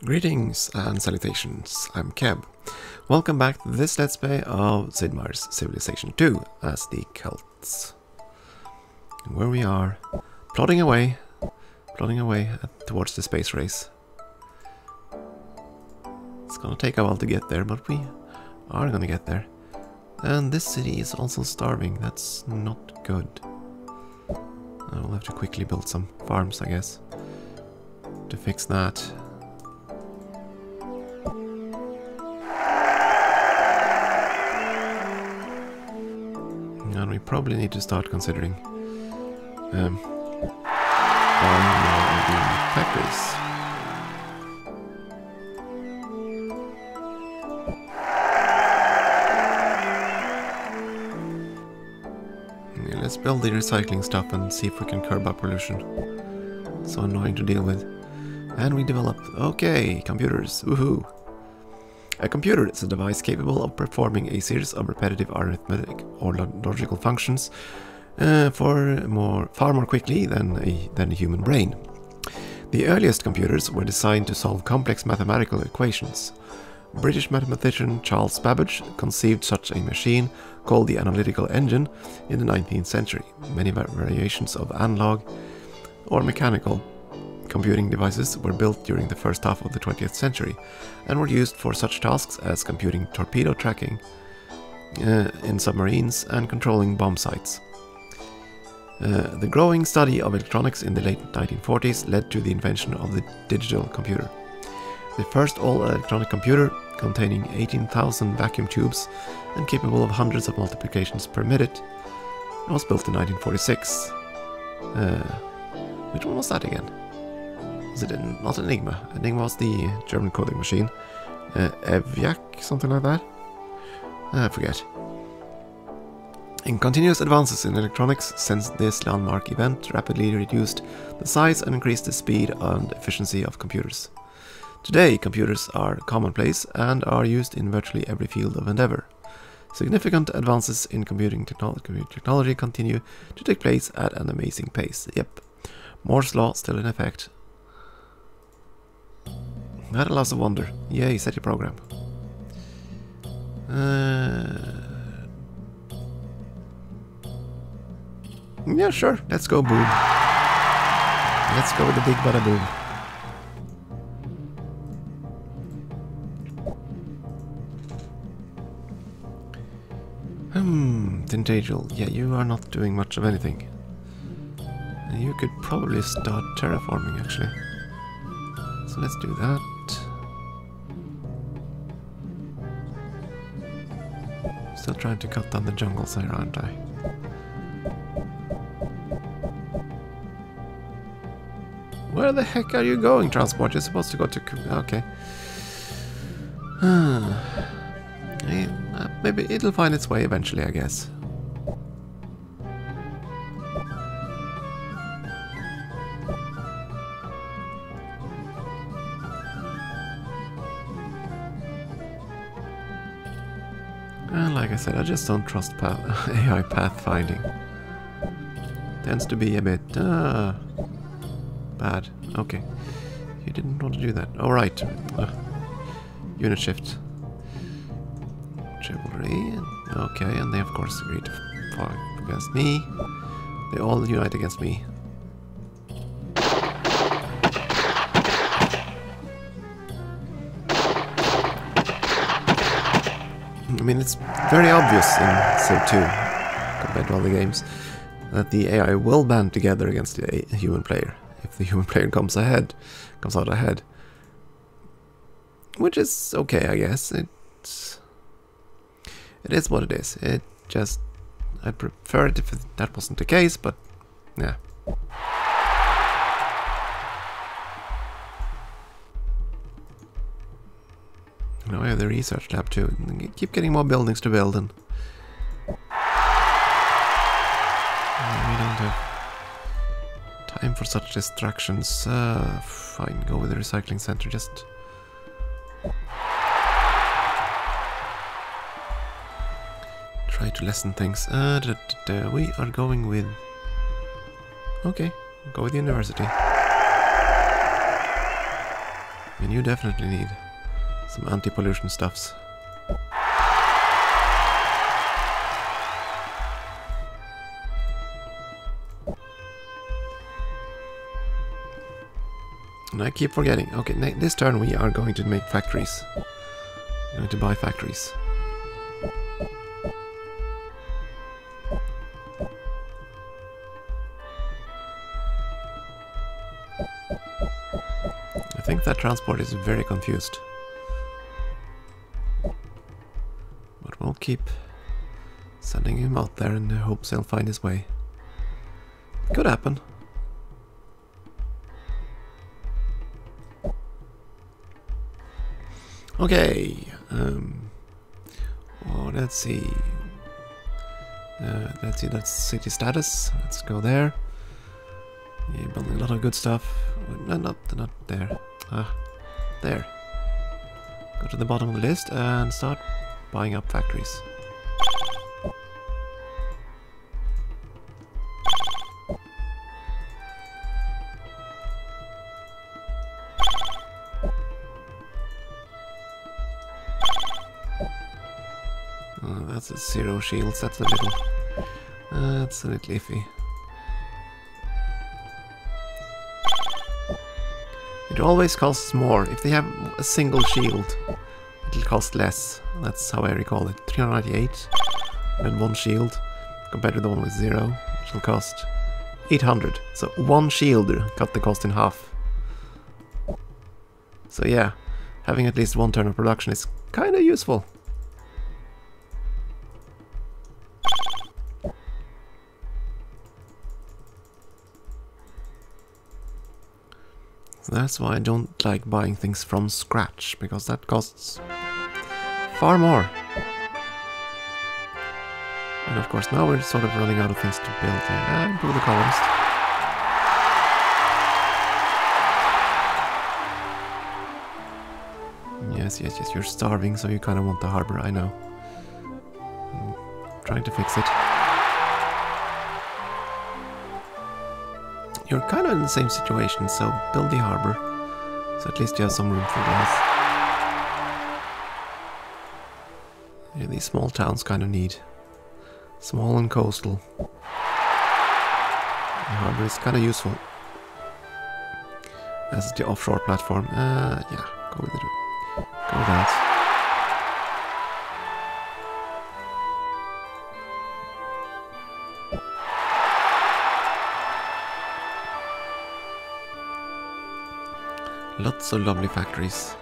Greetings and salutations, I'm Keb. Welcome back to this Let's Play of Sid Meier's Civilization 2 as the Celts. Where we are, plodding away towards the space race. It's gonna take a while to get there, but we are gonna get there. And this city is also starving, that's not good. I'll have to quickly build some farms, I guess, to fix that. And we probably need to start considering buying more of the factories. Yeah, let's build the recycling stuff and see if we can curb up pollution. So annoying to deal with. And we developed, okay, computers, woohoo! A computer is a device capable of performing a series of repetitive arithmetic or logical functions far more quickly than a human brain. The earliest computers were designed to solve complex mathematical equations. British mathematician Charles Babbage conceived such a machine called the analytical engine in the 19th century. Many variations of analog or mechanical computing devices were built during the first half of the 20th century and were used for such tasks as computing torpedo tracking in submarines and controlling bomb sites. The growing study of electronics in the late 1940s led to the invention of the digital computer. The first all-electronic computer, containing 18,000 vacuum tubes and capable of hundreds of multiplications per minute, was built in 1946. Which one was that again? Was it not Enigma? Enigma was the German coding machine. EVIAC, something like that? I forget. In continuous advances in electronics since this landmark event rapidly reduced the size and increased the speed and efficiency of computers. Today, computers are commonplace and are used in virtually every field of endeavor. Significant advances in computing technology continue to take place at an amazing pace. Yep, Moore's law still in effect. That allows a wonder. Yay, set your program. Yeah, sure. Let's go boom. Let's go with the big bada boom. Tintagel. Yeah, you are not doing much of anything. You could probably start terraforming, actually. So let's do that. Still trying to cut down the jungles here, aren't I? Where the heck are you going, transport? You're supposed to go to... Okay. Maybe it'll find its way eventually, I guess. And like I said, I just don't trust AI pathfinding. Tends to be a bit bad. Okay, you didn't want to do that. All right. Unit shift. Chivalry. Okay, and they of course agreed to fight against me. They all unite against me. I mean, it's very obvious in Civ 2, compared to other games, that the AI will band together against the human player if the human player comes out ahead. Which is okay, I guess. It is what it is. I'd prefer it if that wasn't the case, but yeah. Now I have the research lab too. Keep getting more buildings to build, and we don't have time for such distractions. Fine, go with the recycling center. Just try to lessen things. We are going with... Okay, go with the university. I mean, you definitely need some anti-pollution stuffs. And I keep forgetting. Okay, this turn we are going to make factories. We're going to buy factories. I think that transport is very confused. But we'll keep sending him out there in the hopes he'll find his way. Could happen. Okay, oh, let's see, that's city status. Let's go there. Yeah, building a lot of good stuff. No, not there. There. Go to the bottom of the list and start buying up factories. That's a 0 shields, that's a little iffy. It always costs more. If they have a single shield, it'll cost less. That's how I recall it. 398 and 1 shield, compared to the one with 0, which will cost 800. So 1 shield cut the cost in half. So yeah, having at least 1 turn of production is kinda useful. That's why I don't like buying things from scratch, because that costs far more. And of course now we're sort of running out of things to build here. And improve the columns. Yes, you're starving, so you kind of want the harbor, I know. I'm trying to fix it. You're kind of in the same situation, so build the harbor, so at least you have some room for growth. Yeah, these small towns kind of need small and coastal. The harbor is kind of useful as the offshore platform. Yeah, go with it. Go with that. Lots of lovely factories.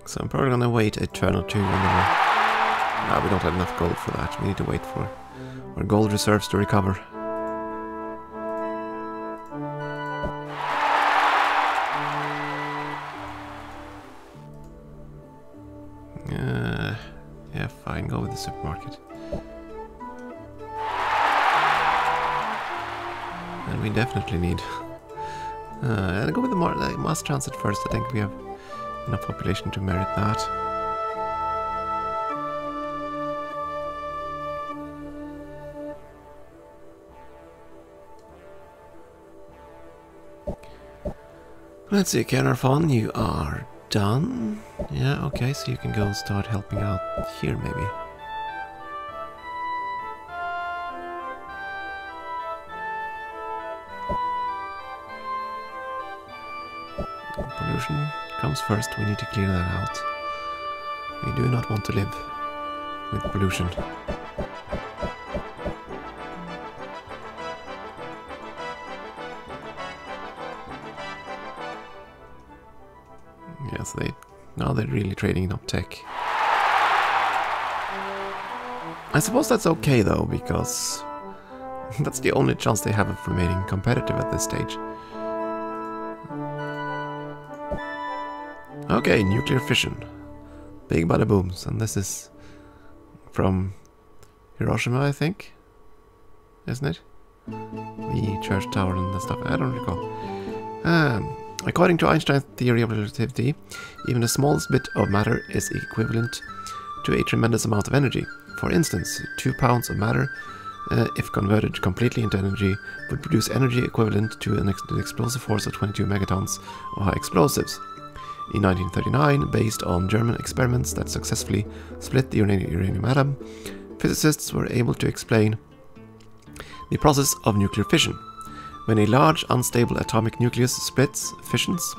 So I'm probably gonna wait a turn or two and then no, we don't have enough gold for that. We need to wait for our gold reserves to recover. Yeah, fine, go with the supermarket. And we definitely need... I'll go with the mass transit first. I think we have enough population to merit that. Let's see, Kenarfon, you are done. Yeah, okay, so you can go start helping out here, maybe. Pollution comes first, we need to clear that out. We do not want to live with pollution. Yeah, so now they're really trading up tech. I suppose that's okay though, because that's the only chance they have of remaining competitive at this stage. Okay, nuclear fission. Big bada booms, and this is from Hiroshima, I think, isn't it? The church tower and the stuff, I don't recall. According to Einstein's theory of relativity, even the smallest bit of matter is equivalent to a tremendous amount of energy. For instance, 2 pounds of matter, if converted completely into energy, would produce energy equivalent to an explosive force of 22 megatons of high explosives. In 1939, based on German experiments that successfully split the uranium atom, physicists were able to explain the process of nuclear fission. When a large, unstable atomic nucleus splits, fissions,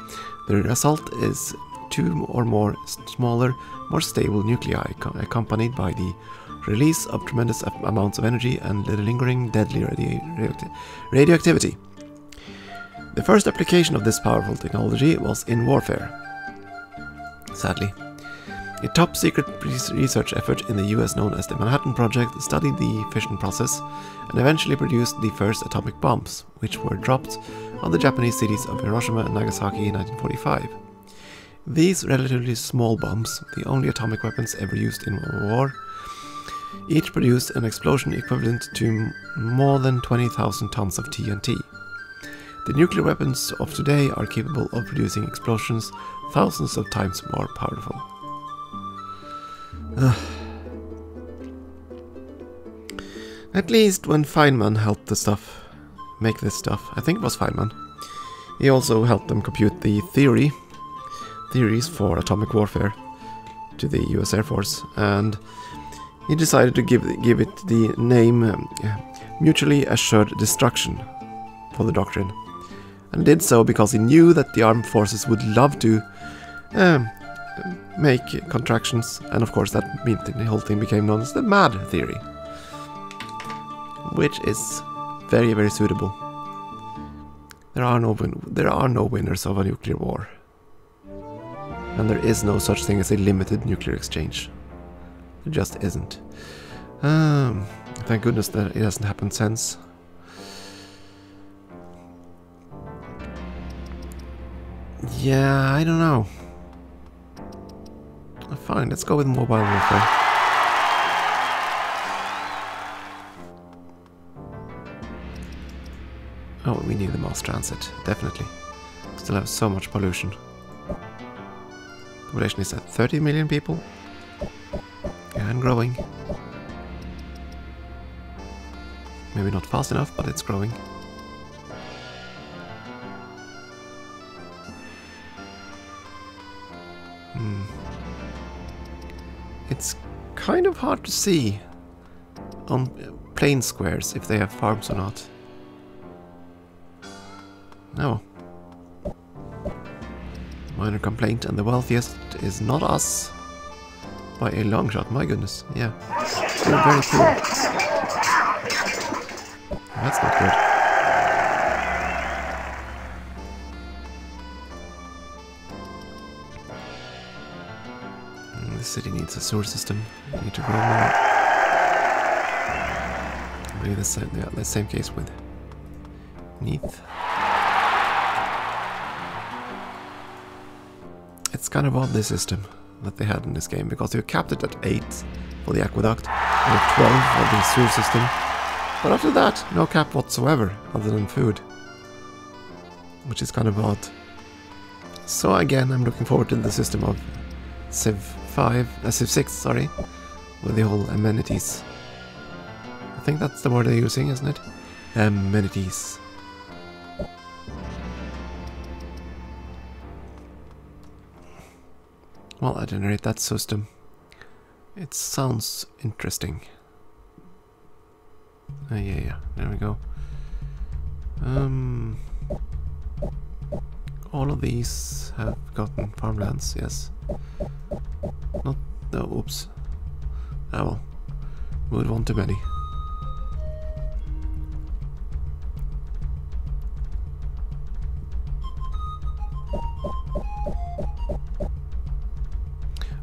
the result is 2 or more smaller, more stable nuclei, accompanied by the release of tremendous amounts of energy and lingering deadly radioactivity. The first application of this powerful technology was in warfare. Sadly, a top-secret research effort in the US known as the Manhattan Project studied the fission process and eventually produced the first atomic bombs, which were dropped on the Japanese cities of Hiroshima and Nagasaki in 1945. These relatively small bombs, the only atomic weapons ever used in war, each produced an explosion equivalent to more than 20,000 tons of TNT. The nuclear weapons of today are capable of producing explosions thousands of times more powerful. At least when Feynman helped make this stuff, I think it was Feynman, he also helped them compute the theories for atomic warfare to the US Air Force, and he decided to give it the name Mutually Assured Destruction for the doctrine. And did so because he knew that the armed forces would love to make contractions, and of course that meant the whole thing became known as the MAD theory, which is very, very suitable. There are no winners of a nuclear war, and there is no such thing as a limited nuclear exchange. It just isn't. Thank goodness that it hasn't happened since. Yeah, I don't know. Fine, let's go with mobile warfare. Oh, we need the mass transit, definitely. Still have so much pollution. Population is at 30 million people. And growing. Maybe not fast enough, but it's growing. It's kind of hard to see on plain squares if they have farms or not. No. Minor complaint, and the wealthiest is not us. By a long shot, my goodness. Yeah. We're very poor. That's not good. The city needs a sewer system. We need to grow more. Maybe the same case with Neath. It's kind of odd, this system that they had in this game, because you capped it at 8 for the aqueduct and at 12 for the sewer system. But after that, no cap whatsoever, other than food. Which is kind of odd. So again, I'm looking forward to the system of Civ 6, sorry, with the whole amenities. I think that's the word they're using, isn't it? Amenities. Well, I generate that system. It sounds interesting. Yeah, there we go. All of these have gotten farmlands, yes. No, oops. Ah well, moved on too many.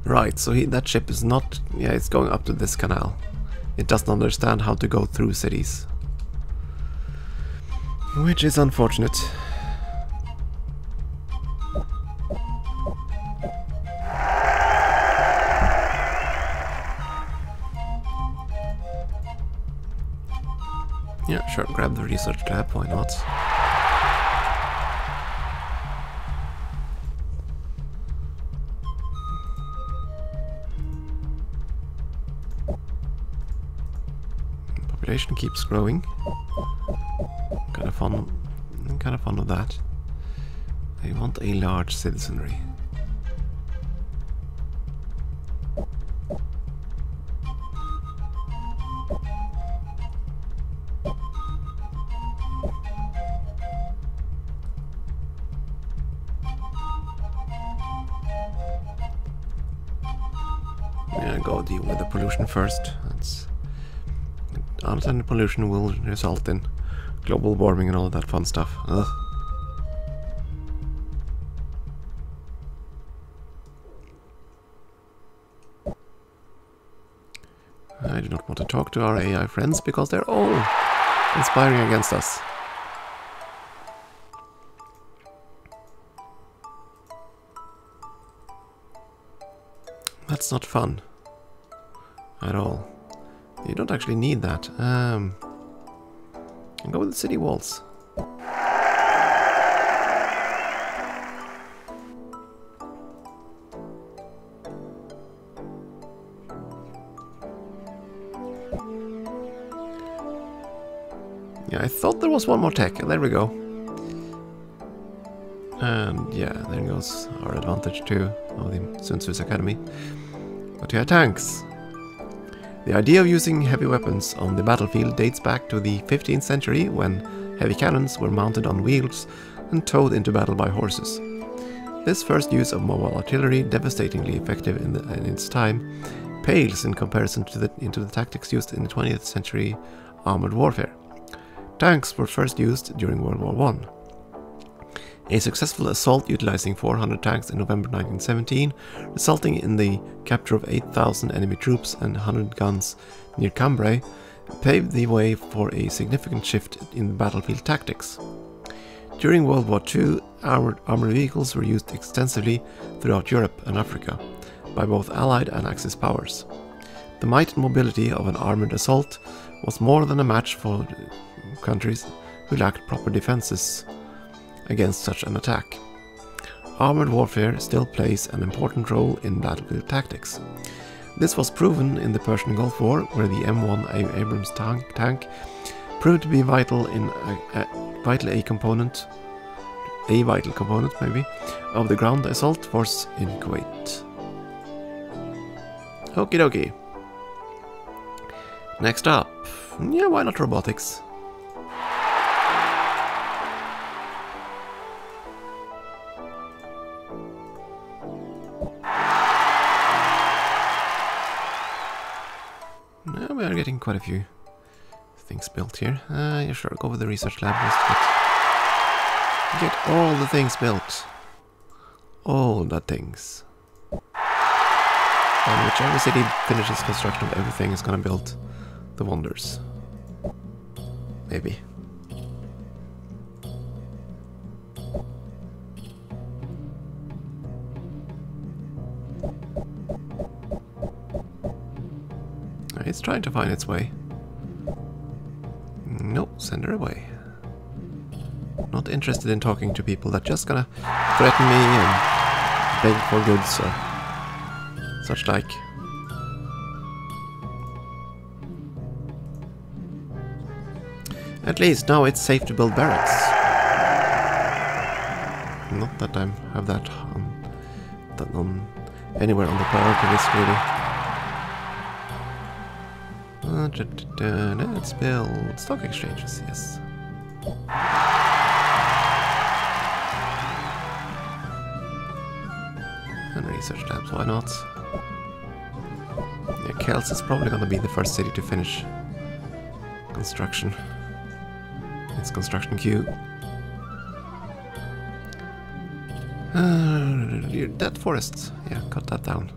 Right, so that ship is not... Yeah, it's going up to this canal. It doesn't understand how to go through cities. Which is unfortunate. Yeah, sure, grab the research tab, why not? Population keeps growing. Kind of fun. I'm kind of fond of that. I want a large citizenry. Yeah, go deal with the pollution first. That's unattended pollution will result in global warming and all that fun stuff. Ugh. I do not want to talk to our AI friends because they're all conspiring against us. That's not fun at all. You don't actually need that. And go with the city walls. Yeah, I thought there was one more tech. There we go. And yeah, there goes our advantage too of the Sun Tzu's Academy. But yeah, tanks. The idea of using heavy weapons on the battlefield dates back to the 15th century when heavy cannons were mounted on wheels and towed into battle by horses. This first use of mobile artillery, devastatingly effective in its time, pales in comparison to the tactics used in the 20th century armored warfare. Tanks were first used during World War I. A successful assault utilizing 400 tanks in November 1917, resulting in the capture of 8,000 enemy troops and 100 guns near Cambrai, paved the way for a significant shift in battlefield tactics. During World War II, armored vehicles were used extensively throughout Europe and Africa by both Allied and Axis powers. The might and mobility of an armored assault was more than a match for countries who lacked proper defenses against such an attack. Armored warfare still plays an important role in battlefield tactics. This was proven in the Persian Gulf War, where the M1 Abrams tank proved to be a vital component maybe, of the ground assault force in Kuwait. Okie dokie. Next up, yeah, why not robotics? Now we are getting quite a few things built here. Yeah, sure, go with the research lab. Get all the things built. All the things. And whichever city finishes construction of everything is gonna build the wonders. Maybe. It's trying to find its way. Nope, send her away. Not interested in talking to people that just gonna threaten me and beg for goods or such like. At least now it's safe to build barracks. Not that I have that on anywhere on the priority list really. Let's build stock exchanges, yes. And research labs, why not? Yeah, Celts is probably gonna be the first city to finish construction. It's construction queue. That forest, yeah, cut that down.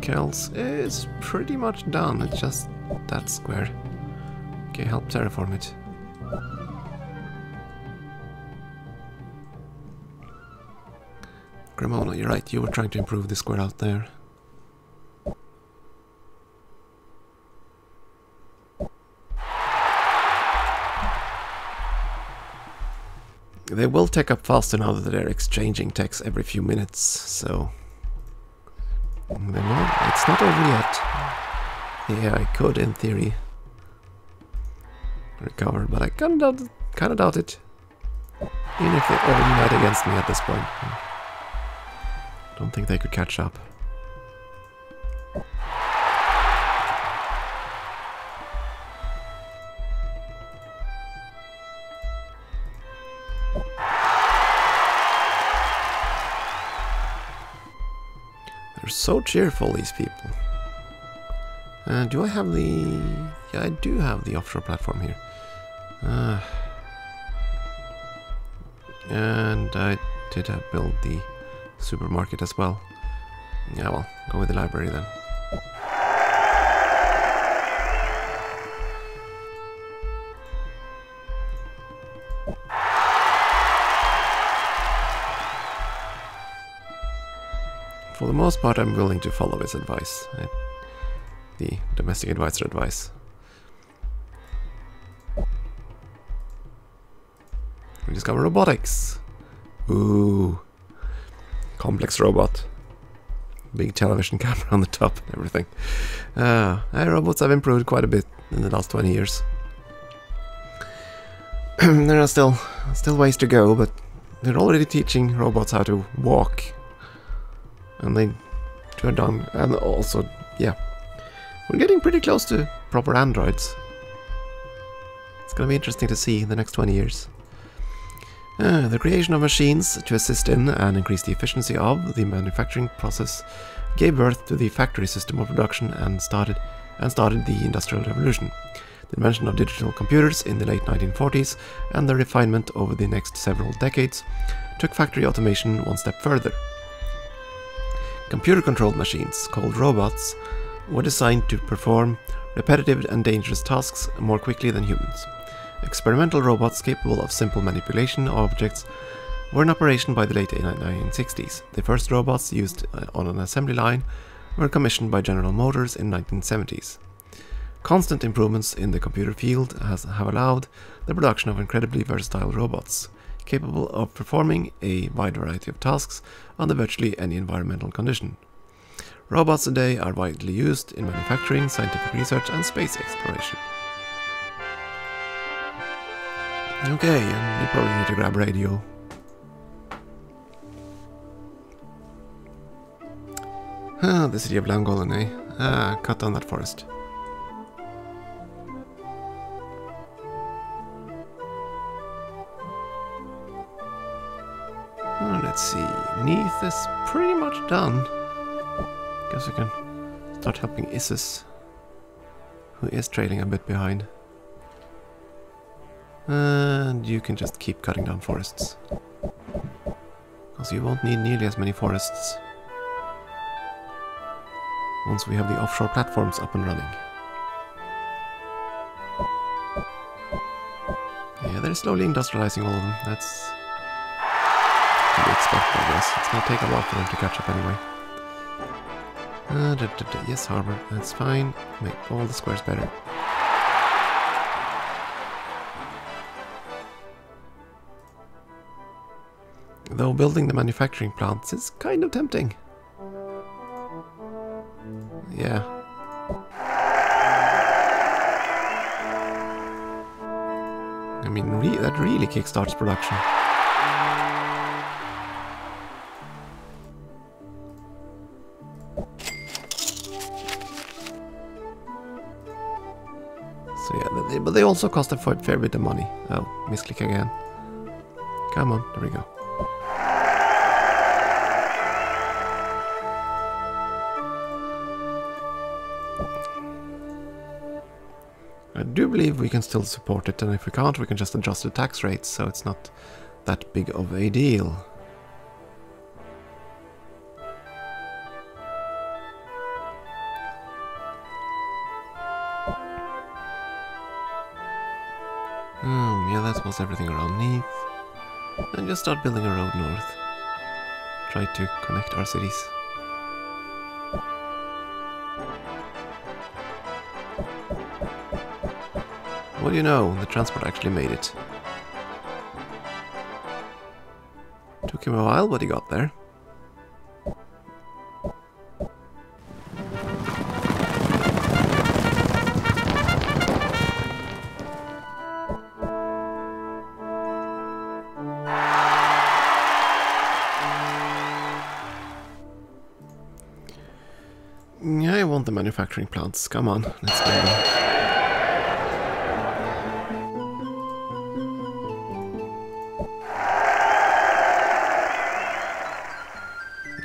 Celts is pretty much done, it's just that square. Okay, help terraform it. Gramona, you're right, you were trying to improve the square out there. They will tech up faster now that they're exchanging techs every few minutes, so... It's not over yet. Yeah, I could, in theory, recover, but I kind of doubt it. Even if they all unite against me at this point. Don't think they could catch up. They're so cheerful, these people. Do I have the... Yeah, I do have the offshore platform here. And I did build the supermarket as well. Yeah, well, go with the library then. For the most part, I'm willing to follow his advice. The domestic advisor advice. We discover robotics. Ooh. Complex robot. Big television camera on the top and everything. Robots have improved quite a bit in the last 20 years. There are still ways to go, but they're already teaching robots how to walk. And they turn down, and also, yeah, we're getting pretty close to proper androids. It's gonna be interesting to see in the next 20 years. The creation of machines to assist in and increase the efficiency of the manufacturing process gave birth to the factory system of production and started the Industrial Revolution. The invention of digital computers in the late 1940s and the refinement over the next several decades took factory automation one step further. Computer-controlled machines, called robots, were designed to perform repetitive and dangerous tasks more quickly than humans. Experimental robots capable of simple manipulation of objects were in operation by the late 1960s. The first robots used on an assembly line were commissioned by General Motors in the 1970s. Constant improvements in the computer field have allowed the production of incredibly versatile robots, capable of performing a wide variety of tasks under virtually any environmental condition. Robots today are widely used in manufacturing, scientific research, and space exploration. Okay, and you probably need to grab radio. The city of Langolan, eh? Cut down that forest. Let's see, Neath is pretty much done. Guess we can start helping Issus, who is trailing a bit behind. And you can just keep cutting down forests, because you won't need nearly as many forests once we have the offshore platforms up and running. Yeah, they're slowly industrializing all of them. That's to be expected, I guess. It's gonna take a while for them to catch up anyway. Yes, harbor, that's fine. Make all the squares better. Though building the manufacturing plants is kind of tempting. Yeah. I mean, that really kickstarts production. So yeah, but they also cost a fair bit of money. Oh, misclick again. Come on, there we go. I do believe we can still support it, and if we can't, we can just adjust the tax rates, so it's not that big of a deal. Yeah, that was everything around Neath. And just start building a road north. Try to connect our cities. What do you know? The transport actually made it. Took him a while, but he got there. Yeah, I want the manufacturing plants. Come on, let's go.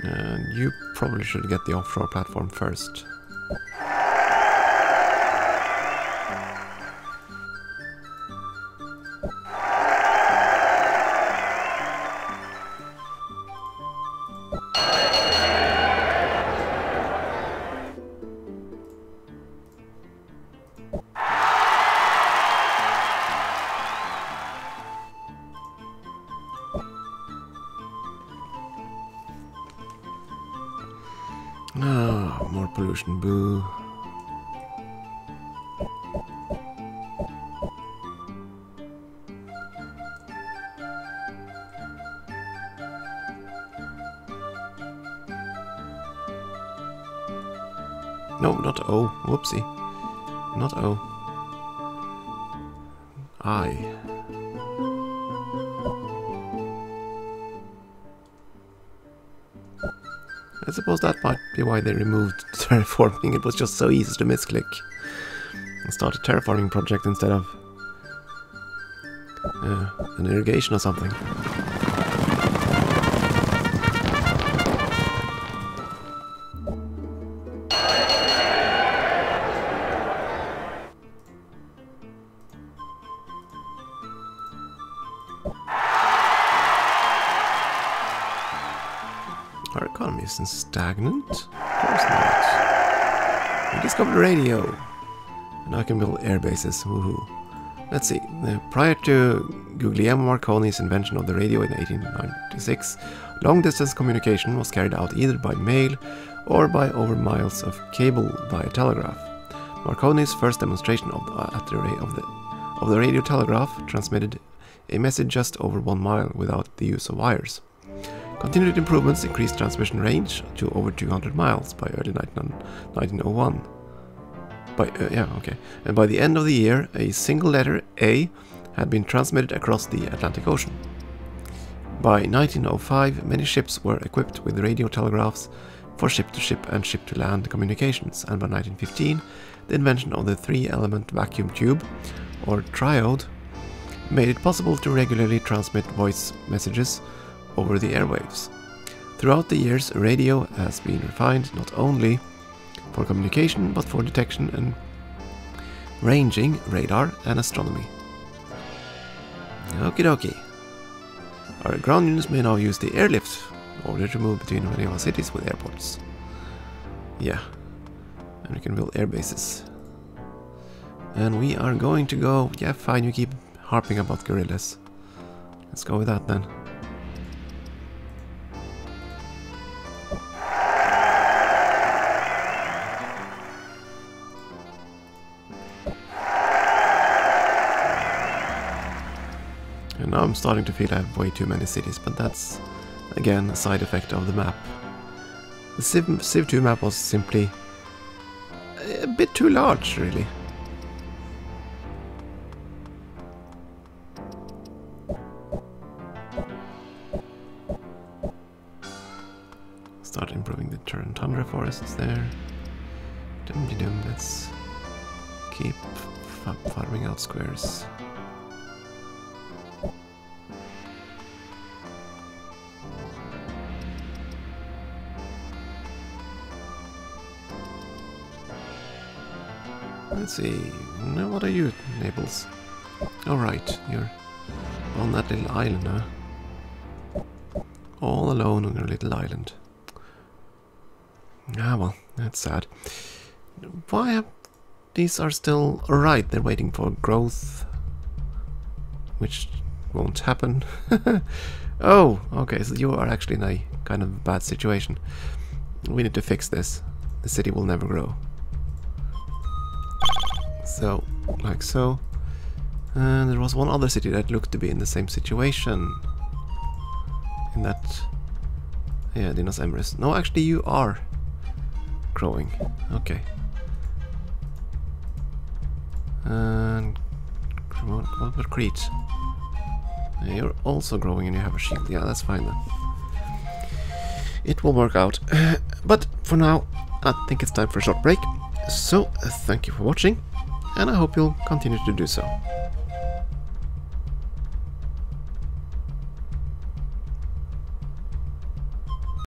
And you probably should get the offshore platform first. Ah, more pollution, boo. No, not O. Whoopsie. Not O. I. I suppose that might be why they removed terraforming. It was just so easy to misclick and start a terraforming project instead of an irrigation or something. Our economy isn't stagnant. Of course not. We discovered radio. And I can build air bases. Woohoo. Let's see. Prior to Guglielmo Marconi's invention of the radio in 1896, long-distance communication was carried out either by mail or by over miles of cable via telegraph. Marconi's first demonstration of the radio telegraph transmitted a message just over 1 mile without the use of wires. Continued improvements increased transmission range to over 200 miles by early 1901. And by the end of the year, a single letter A had been transmitted across the Atlantic Ocean. By 1905, many ships were equipped with radio telegraphs for ship-to-ship and ship-to-land communications, and by 1915, the invention of the 3-element vacuum tube, or triode, made it possible to regularly transmit voice messages over the airwaves. Throughout the years, radio has been refined not only for communication, but for detection and ranging, radar, and astronomy. Okie dokie. Our ground units may now use the airlift in order to move between many of our cities with airports. Yeah. And we can build air bases. And we are going to go... Yeah, fine, you keep harping about gorillas. Let's go with that then. And now I'm starting to feel I have way too many cities, but that's, again, a side effect of the map. The Civ 2 map was simply a bit too large, really. Start improving the tundra forests there. Dum-de-dum, let's keep farming out squares. Let's see, now what are you, Naples? Alright, you're on that little island, huh? All alone on your little island. Ah well, that's sad. Why have... These are still... Alright, they're waiting for growth. Which won't happen. Oh, okay, so you are actually in a kind of bad situation. We need to fix this. The city will never grow. So, like so. And there was one other city that looked to be in the same situation. in that... Yeah, Dinos Emrys. No, actually you are growing. Okay. And... What about Crete? Yeah, you're also growing and you have a shield. Yeah, that's fine then. It will work out. But for now, I think it's time for a short break. So, thank you for watching, and I hope you'll continue to do so.